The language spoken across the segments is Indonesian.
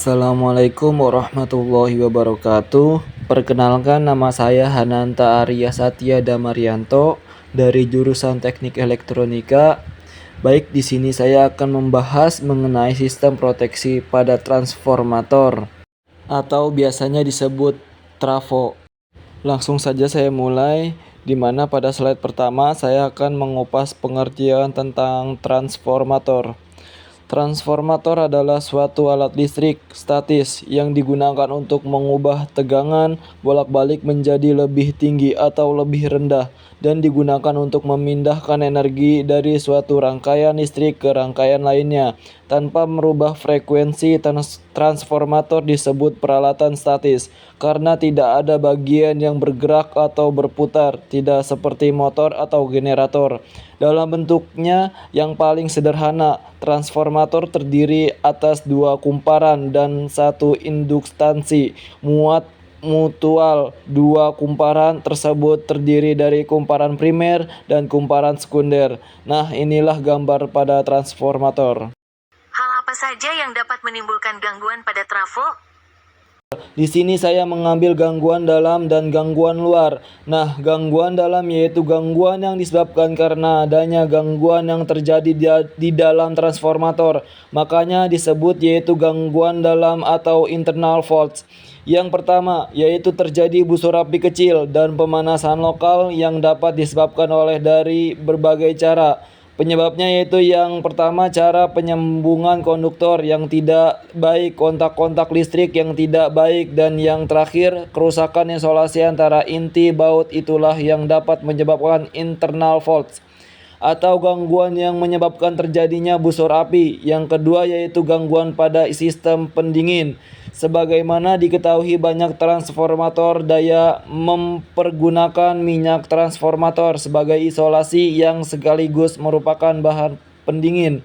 Assalamualaikum warahmatullahi wabarakatuh. Perkenalkan, nama saya Hananta Arya Satya Damarianto dari jurusan Teknik Elektronika. Baik, di sini saya akan membahas mengenai sistem proteksi pada transformator atau biasanya disebut trafo. Langsung saja saya mulai, di mana pada slide pertama saya akan mengupas pengertian tentang transformator. Transformator adalah suatu alat listrik statis yang digunakan untuk mengubah tegangan bolak-balik menjadi lebih tinggi atau lebih rendah, dan digunakan untuk memindahkan energi dari suatu rangkaian listrik ke rangkaian lainnya tanpa merubah frekuensi. Transformator disebut peralatan statis karena tidak ada bagian yang bergerak atau berputar, tidak seperti motor atau generator. Dalam bentuknya yang paling sederhana, transformator terdiri atas dua kumparan dan satu induktansi mutual. Dua kumparan tersebut terdiri dari kumparan primer dan kumparan sekunder. Nah, inilah gambar pada transformator. Hal apa saja yang dapat menimbulkan gangguan pada trafo? Di sini saya mengambil gangguan dalam dan gangguan luar. Nah, gangguan dalam yaitu gangguan yang disebabkan karena adanya gangguan yang terjadi di dalam transformator. Makanya disebut yaitu gangguan dalam atau internal faults. Yang pertama yaitu terjadi busur api kecil dan pemanasan lokal yang dapat disebabkan oleh dari berbagai cara. Penyebabnya yaitu yang pertama, cara penyambungan konduktor yang tidak baik, kontak-kontak listrik yang tidak baik, dan yang terakhir, kerusakan isolasi antara inti baut. Itulah yang dapat menyebabkan internal faults atau gangguan yang menyebabkan terjadinya busur api. Yang kedua yaitu gangguan pada sistem pendingin. Sebagaimana diketahui, banyak transformator daya mempergunakan minyak transformator sebagai isolasi yang sekaligus merupakan bahan pendingin.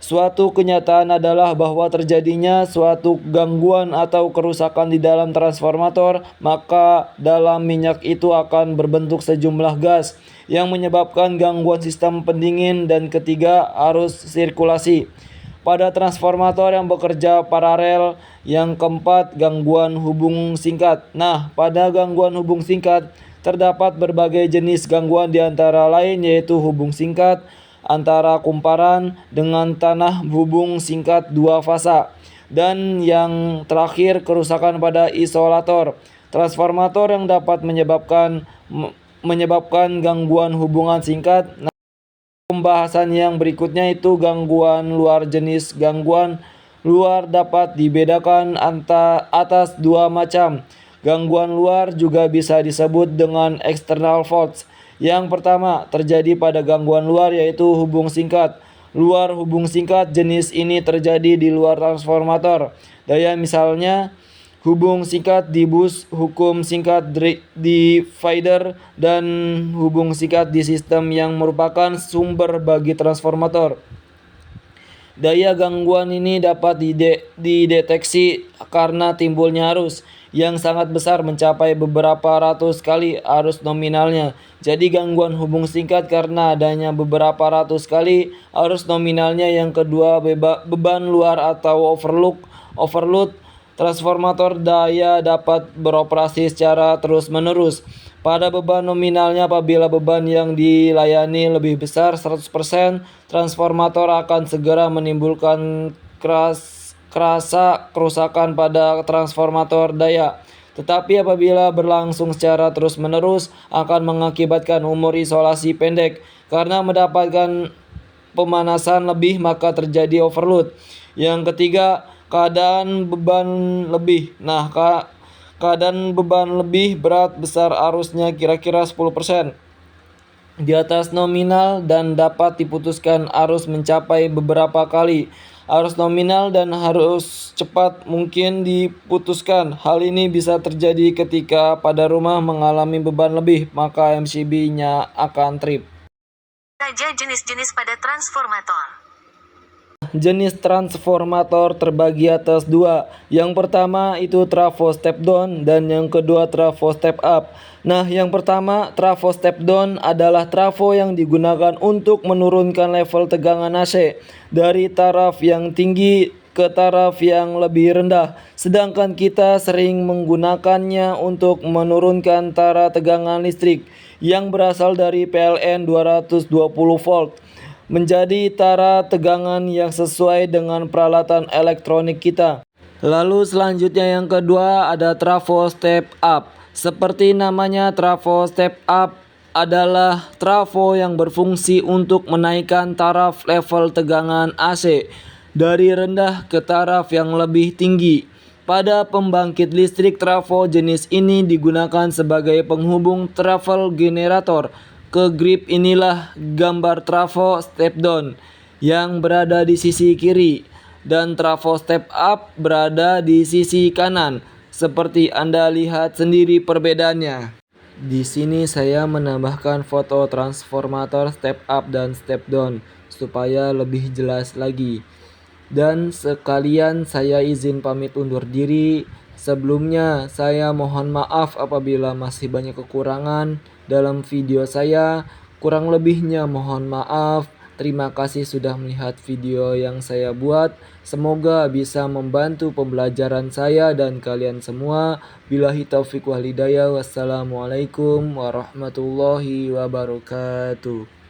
Suatu kenyataan adalah bahwa terjadinya suatu gangguan atau kerusakan di dalam transformator, maka dalam minyak itu akan berbentuk sejumlah gas yang menyebabkan gangguan sistem pendingin. Dan ketiga, arus sirkulasi pada transformator yang bekerja paralel. Yang keempat, gangguan hubung singkat. Nah, pada gangguan hubung singkat terdapat berbagai jenis gangguan, di antara lain yaitu hubung singkat antara kumparan dengan tanah, hubung singkat dua fasa, dan yang terakhir kerusakan pada isolator transformator yang dapat menyebabkan gangguan hubungan singkat. Nah, pembahasan yang berikutnya itu gangguan luar. Jenis gangguan luar dapat dibedakan atas dua macam. Gangguan luar juga bisa disebut dengan external faults. Yang pertama terjadi pada gangguan luar yaitu hubung singkat. Luar hubung singkat jenis ini terjadi di luar transformator. Daya misalnya hubung singkat di bus, hubung singkat di feeder, dan hubung singkat di sistem yang merupakan sumber bagi transformator. Daya gangguan ini dapat dideteksi karena timbulnya arus yang sangat besar mencapai beberapa ratus kali arus nominalnya. Jadi gangguan hubung singkat karena adanya beberapa ratus kali arus nominalnya. Yang kedua, beban luar atau overload. Transformator daya dapat beroperasi secara terus-menerus pada beban nominalnya. Apabila beban yang dilayani lebih besar 100%, transformator akan segera menimbulkan kerusakan pada transformator daya. Tetapi apabila berlangsung secara terus-menerus akan mengakibatkan umur isolasi pendek. Karena mendapatkan pemanasan lebih maka terjadi overload. Yang ketiga, keadaan beban lebih. Nah, keadaan beban lebih berat besar arusnya kira-kira 10% di atas nominal dan dapat diputuskan arus mencapai beberapa kali arus nominal dan harus cepat mungkin diputuskan. Hal ini bisa terjadi ketika pada rumah mengalami beban lebih, maka MCB-nya akan trip. Saja jenis-jenis pada transformator. Jenis transformator terbagi atas dua. Yang pertama itu trafo step down dan yang kedua trafo step up. Nah, yang pertama trafo step down adalah trafo yang digunakan untuk menurunkan level tegangan AC dari taraf yang tinggi ke taraf yang lebih rendah, sedangkan kita sering menggunakannya untuk menurunkan tara tegangan listrik yang berasal dari PLN 220 volt menjadi tara tegangan yang sesuai dengan peralatan elektronik kita. Lalu selanjutnya yang kedua ada trafo step up. Seperti namanya, trafo step up adalah trafo yang berfungsi untuk menaikkan taraf level tegangan AC dari rendah ke taraf yang lebih tinggi. Pada pembangkit listrik, trafo jenis ini digunakan sebagai penghubung trafo generator ke grip. Inilah gambar trafo step down yang berada di sisi kiri dan trafo step up berada di sisi kanan. Seperti Anda lihat sendiri perbedaannya. Di sini saya menambahkan foto transformator step up dan step down supaya lebih jelas lagi. Dan sekalian saya izin pamit undur diri. Sebelumnya saya mohon maaf apabila masih banyak kekurangan dalam video saya. Kurang lebihnya mohon maaf. Terima kasih sudah melihat video yang saya buat. Semoga bisa membantu pembelajaran saya dan kalian semua. Billahi taufiq wal hidayah. Wassalamualaikum warahmatullahi wabarakatuh.